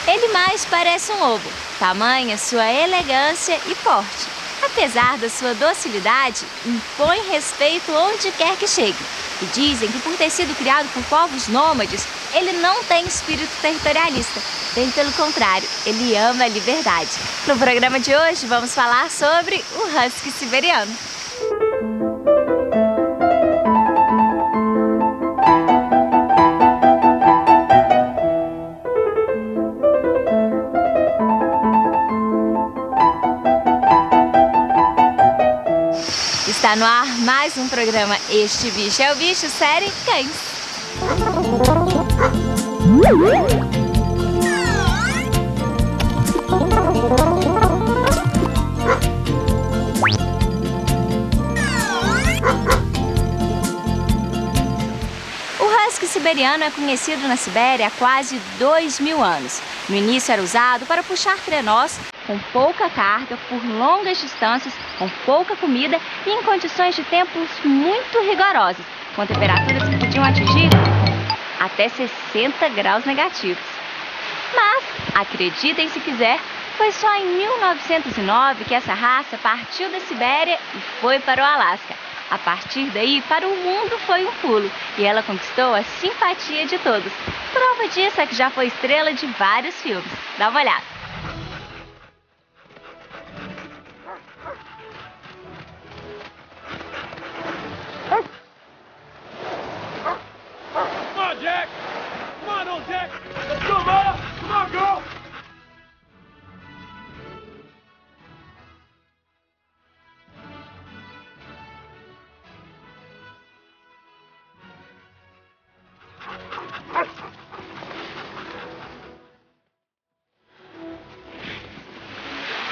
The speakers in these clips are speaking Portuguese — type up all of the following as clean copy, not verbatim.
Ele mais parece um lobo, tamanha sua elegância e porte. Apesar da sua docilidade, impõe respeito onde quer que chegue. E dizem que por ter sido criado por povos nômades, ele não tem espírito territorialista. Bem pelo contrário, ele ama a liberdade. No programa de hoje vamos falar sobre o Husky siberiano. Está no ar mais um programa Este Bicho é o Bicho, série Cães. O Husky siberiano é conhecido na Sibéria há quase 2000 anos. No início era usado para puxar trenós com pouca carga, por longas distâncias, com pouca comida e em condições de tempos muito rigorosas, com temperaturas que podiam atingir até 60 graus negativos. Mas, acreditem se quiser, foi só em 1909 que essa raça partiu da Sibéria e foi para o Alasca. A partir daí, para o mundo foi um pulo e ela conquistou a simpatia de todos. Prova disso é que já foi estrela de vários filmes. Dá uma olhada. Jack! Come on, old Jack! Let's go, Mama! Come on, girl!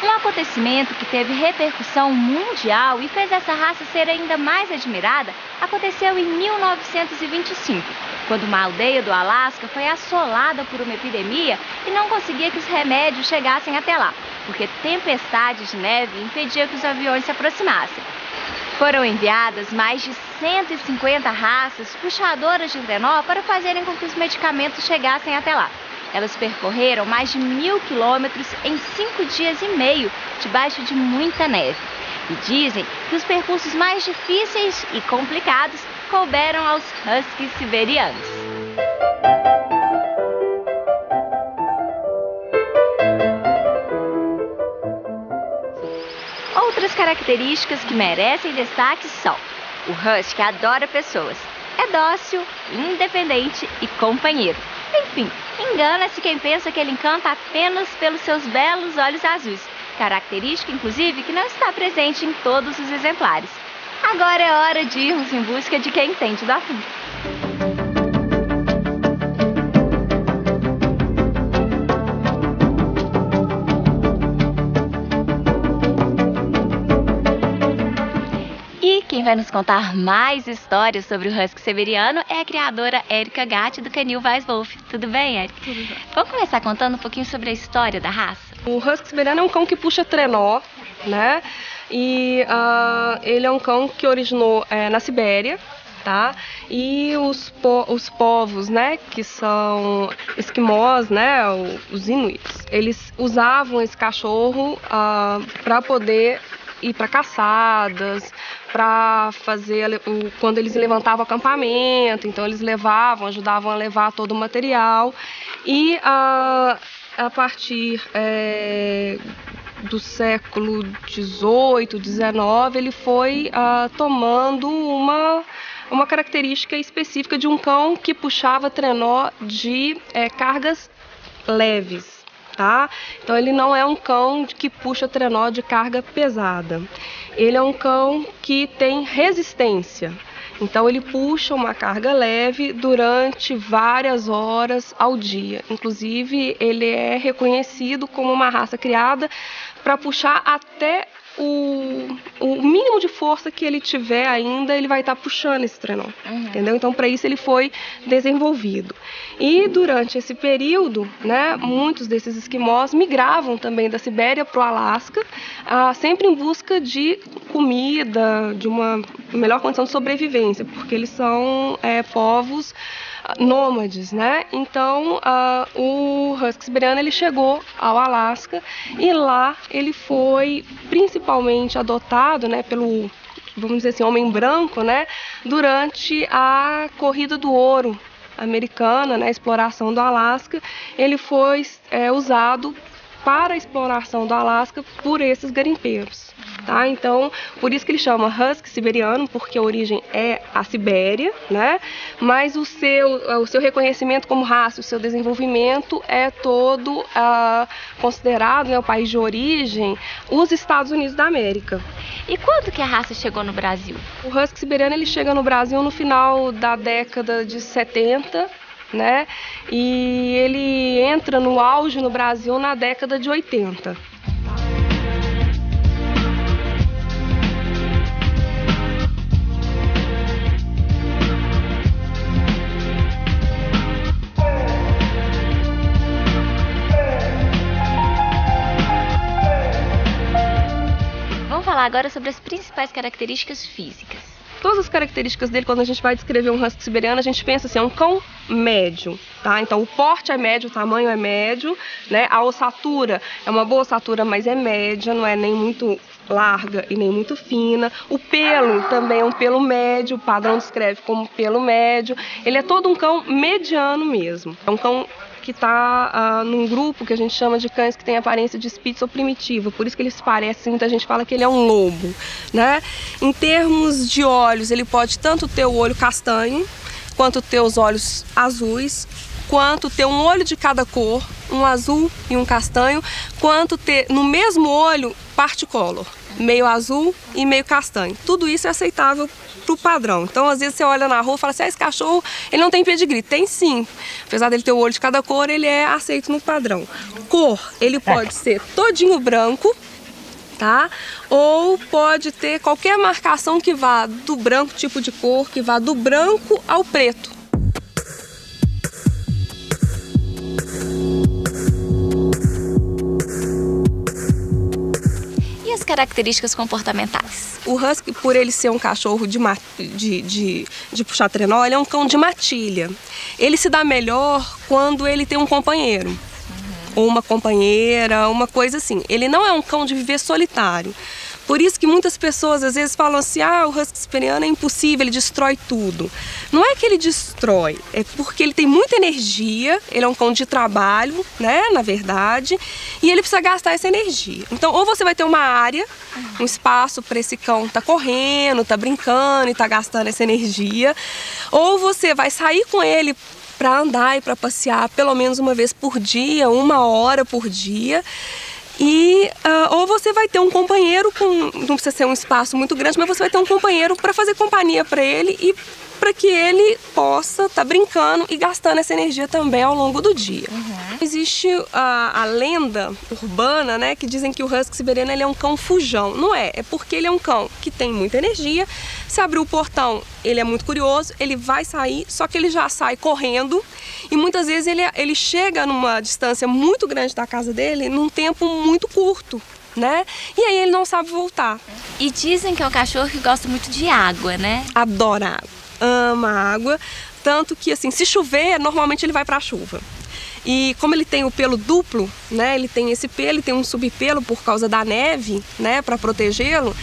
Um acontecimento que teve repercussão mundial e fez essa raça ser ainda mais admirada aconteceu em 1925, quando uma aldeia do Alasca foi assolada por uma epidemia e não conseguia que os remédios chegassem até lá, porque tempestades de neve impediam que os aviões se aproximassem. Foram enviadas mais de 150 raças puxadoras de trenó para fazerem com que os medicamentos chegassem até lá. Elas percorreram mais de 1000 quilômetros em 5 dias e meio, debaixo de muita neve. E dizem que os percursos mais difíceis e complicados couberam aos Huskies siberianos. Outras características que merecem destaque são: o Husky adora pessoas, é dócil, independente e companheiro. Enfim, engana-se quem pensa que ele encanta apenas pelos seus belos olhos azuis, característica, inclusive, que não está presente em todos os exemplares. Agora é hora de irmos em busca de quem entende do assunto. Quem vai nos contar mais histórias sobre o Husky siberiano é a criadora Erika Gatti, do canil Weisswolf. Tudo bem, Erika? Tudo bem. Vamos começar contando um pouquinho sobre a história da raça? O Husky siberiano é um cão que puxa trenó, né? E ele é um cão que originou na Sibéria, tá? E os povos, né, que são esquimós, né, os inuits, eles usavam esse cachorro para poder ir para caçadas, para fazer quando eles levantavam acampamento, então eles ajudavam a levar todo o material. E a partir do século XVIII, XIX, ele foi tomando uma característica específica de um cão que puxava trenó de cargas leves. Tá? Então ele não é um cão que puxa trenó de carga pesada. Ele é um cão que tem resistência. Então ele puxa uma carga leve durante várias horas ao dia. Inclusive ele é reconhecido como uma raça criada para puxar até o mínimo de força que ele tiver ainda, ele vai estar puxando esse trenó, entendeu? Então, para isso ele foi desenvolvido. E durante esse período, né, muitos desses esquimós migravam também da Sibéria para o Alasca, sempre em busca de comida, de uma melhor condição de sobrevivência, porque eles são povos nômades, né? Então, o husky siberiano ele chegou ao Alasca e lá ele foi principalmente adotado, né, pelo, vamos dizer assim, homem branco, né, durante a corrida do ouro americana, né, a exploração do Alasca. Ele foi usado para a exploração do Alasca por esses garimpeiros. Tá? Então, por isso que ele chama husky siberiano, porque a origem é a Sibéria, né? Mas o seu reconhecimento como raça, o seu desenvolvimento é todo considerado, né, o país de origem, os Estados Unidos da América. E quando que a raça chegou no Brasil? O husky siberiano ele chega no Brasil no final da década de 70, né? E ele entra no auge no Brasil na década de 80. Vamos falar agora sobre as principais características físicas. Todas as características dele, quando a gente vai descrever um husky siberiano, a gente pensa assim, é um cão médio, tá? Então o porte é médio, o tamanho é médio, né? A ossatura é uma boa ossatura, mas é média, não é nem muito larga e nem muito fina. O pelo também é um pelo médio, o padrão descreve como pelo médio. Ele é todo um cão mediano mesmo. É um cão que está num grupo que a gente chama de cães que tem aparência de Spitz ou primitiva, por isso que eles parecem, muita gente fala que ele é um lobo, né? Em termos de olhos, ele pode tanto ter o olho castanho, quanto ter os olhos azuis, quanto ter um olho de cada cor, um azul e um castanho, quanto ter no mesmo olho particolor, meio azul e meio castanho. Tudo isso é aceitável para o padrão. Então, às vezes você olha na rua e fala assim, esse cachorro ele não tem pedigree. Tem sim. Apesar dele ter o olho de cada cor, ele é aceito no padrão. Cor, ele pode ser todinho branco, tá? Ou pode ter qualquer marcação que vá do branco, tipo de cor, que vá do branco ao preto. Características comportamentais. O husky, por ele ser um cachorro de puxar trenó, ele é um cão de matilha. Ele se dá melhor quando ele tem um companheiro, ou uma companheira, uma coisa assim. Ele não é um cão de viver solitário. Por isso que muitas pessoas às vezes falam assim, o husky siberiano é impossível, ele destrói tudo. Não é que ele destrói, é porque ele tem muita energia, ele é um cão de trabalho, né, na verdade, e ele precisa gastar essa energia. Então, ou você vai ter uma área, um espaço para esse cão tá correndo, tá brincando e tá gastando essa energia, ou você vai sair com ele para andar e para passear pelo menos uma vez por dia, 1 hora por dia. E, ou você vai ter um companheiro, não precisa ser um espaço muito grande, mas você vai ter um companheiro para fazer companhia para ele e para que ele possa estar brincando e gastando essa energia também ao longo do dia. Existe a lenda urbana, né, que dizem que o husky siberiano ele é um cão fujão. Não é, é porque ele é um cão que tem muita energia. Se abrir o portão, ele é muito curioso, ele vai sair, só que ele já sai correndo e muitas vezes ele chega numa distância muito grande da casa dele num tempo muito curto, né? E aí ele não sabe voltar. E dizem que é um cachorro que gosta muito de água, né? Adora água, ama água, tanto que assim, se chover, normalmente ele vai para a chuva. E como ele tem o pelo duplo, né, ele tem esse pelo e tem um subpelo por causa da neve, né, para protegê-lo,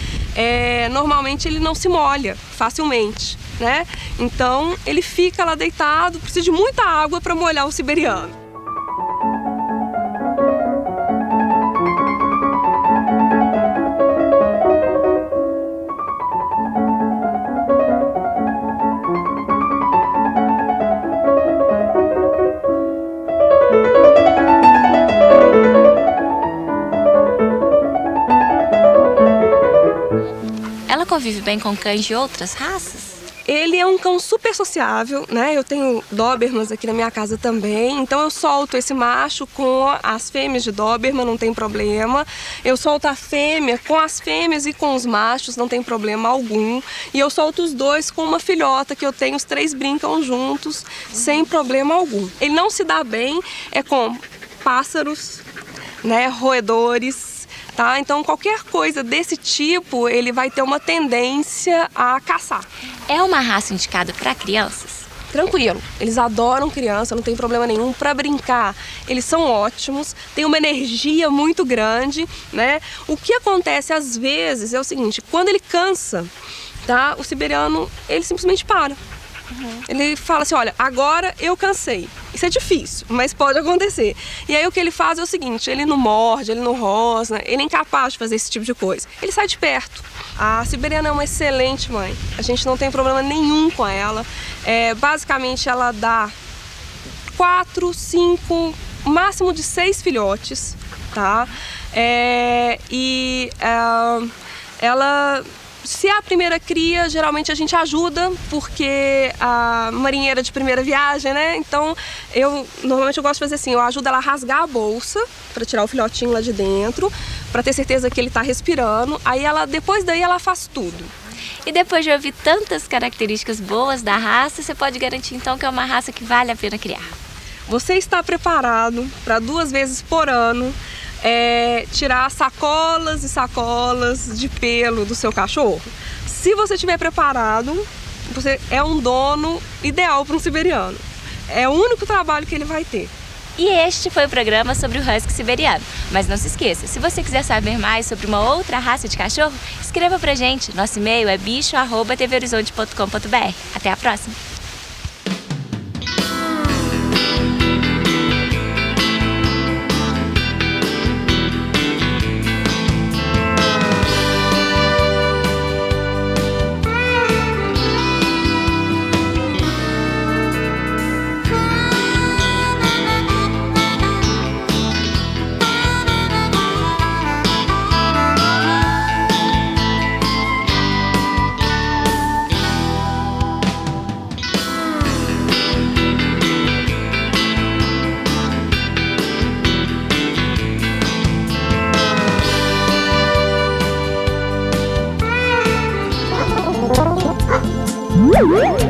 normalmente ele não se molha facilmente, né? Então ele fica lá deitado, precisa de muita água para molhar o siberiano. Ela convive bem com cães de outras raças? Ele é um cão super sociável, né? Eu tenho Dobermans aqui na minha casa também, então eu solto esse macho com as fêmeas de Doberman, não tem problema. Eu solto a fêmea com as fêmeas e com os machos, não tem problema algum. E eu solto os dois com uma filhota que eu tenho, os 3 brincam juntos, sem problema algum. Ele não se dá bem com pássaros, né? Roedores. Tá? Então qualquer coisa desse tipo ele vai ter uma tendência a caçar. É uma raça indicada para crianças? Tranquilo, eles adoram criança, não tem problema nenhum. Para brincar, eles são ótimos, tem uma energia muito grande, né? O que acontece às vezes é o seguinte, quando ele cansa, tá? O siberiano, ele simplesmente para. Ele fala assim, olha, agora eu cansei. Isso é difícil, mas pode acontecer. E aí o que ele faz é o seguinte, ele não morde, ele não rosna, ele é incapaz de fazer esse tipo de coisa. Ele sai de perto. A siberiana é uma excelente mãe, a gente não tem problema nenhum com ela. Basicamente ela dá 4, 5, máximo de 6 filhotes, tá? Ela... Se é a primeira cria, geralmente a gente ajuda, porque a marinheira de primeira viagem, né? Então, normalmente eu gosto de fazer assim, eu ajudo ela a rasgar a bolsa, para tirar o filhotinho lá de dentro, para ter certeza que ele tá respirando. Aí depois daí ela faz tudo. E depois de ouvir tantas características boas da raça, você pode garantir então que é uma raça que vale a pena criar? Você está preparado para 2 vezes por ano tirar sacolas e sacolas de pelo do seu cachorro? Se você estiver preparado, você é um dono ideal para um siberiano. É o único trabalho que ele vai ter. E este foi o programa sobre o Husky siberiano. Mas não se esqueça, se você quiser saber mais sobre uma outra raça de cachorro, escreva pra gente. Nosso e-mail é bicho@tvhorizonte.com.br. Até a próxima! Woo!